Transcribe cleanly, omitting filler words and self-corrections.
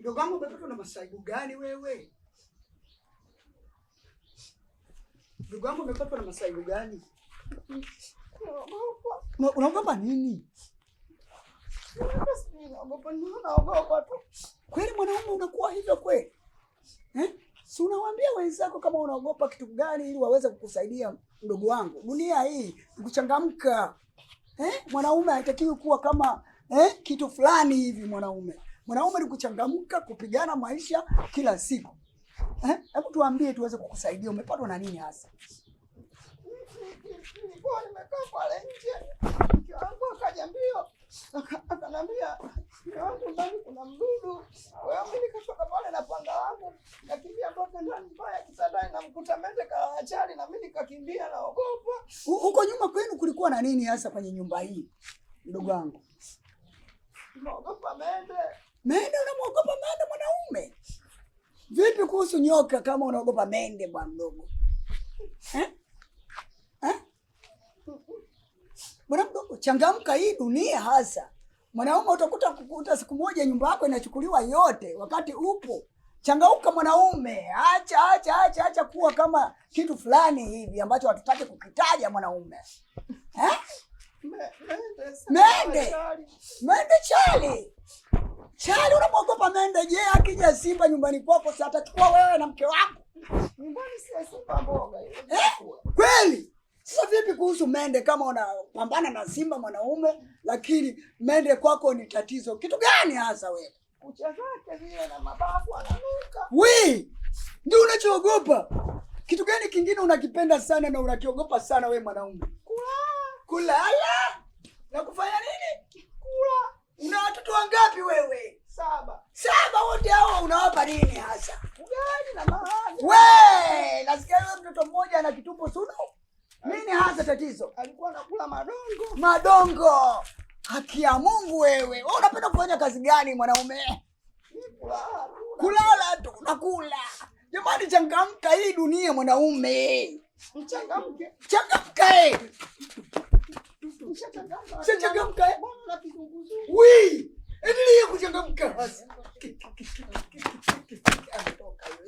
Ndugu wangu umepatwa na masaibu gani wewe? Ndugu wangu umepatwa na masaibu gani? Unaogopa nini? Naogopa tu. Kweli mwanaume unakuwa hivyo kweli? Si unawaambia wenzako kama unaogopa kitu gani ili waweze kukusaidia ndugu wangu. Dunia hii ni kuchangamka. Mwanaume hatakiwi kuwa kama kitu fulani hivi mwanaume. Mwanaume ni kuchangamka, kupigana maisha kila siku. Hebu tuambie tuweze kukusaidia. Umepatwa na nini hasa? Nilikuwa nimekaa pale nje. Kiwangu akaja mbio. Akanambia, "Kiwangu ndani kuna mdudu." Kwa hiyo mimi nikatoka pale na panga langu. Nakimbia mpaka ndani mbaya kitandani namkuta mende kaachali na mimi nikakimbia naogopa. Huko nyuma kwenu kulikuwa na nini hasa kwenye nyumba hii? Ndugu wangu. Naogopa mende. Mende unamwogopa mende mwanaume? Vipi kuhusu nyoka kama unaogopa mende bwana mdogo? Bwana mdogo, changamka hii dunia hasa. Mwanaume utakuta siku moja nyumba yako inachukuliwa yote wakati upo. Changamka mwanaume. Acha kuwa kama kitu fulani hivi ambacho hatutaki kukitaja mwanaume. Mende chali. Chali unamwogopa mende? Je, akija simba nyumbani kwako si atachukua wewe na mke wako? Nyumbani si simba mboga. Kweli? Sasa vipi kuhusu mende kama unapambana na simba mwanaume lakini mende kwako ni tatizo? Kitu gani hasa wewe? Kucha zake vile na mabavu ananuka. Ndio unachoogopa? Kitu gani kingine unakipenda sana na unakiogopa sana wewe mwanaume? Kulala? Na kufanya nini? Kula. Una watoto wangapi wewe? 7. 7 wote hao unawapa nini hasa? Ugali na maharage. Nasikia wewe mtoto mmoja ana kitupo suno. Nini hasa tatizo? Alikuwa anakula madongo. Madongo. Haki ya Mungu wewe. Wewe unapenda kufanya kazi gani mwanaume? Kulala tu nakula. Jamani changamka hii dunia mwanaume. Mchangamke. Changamka Changamka. Endelea kuchangamka.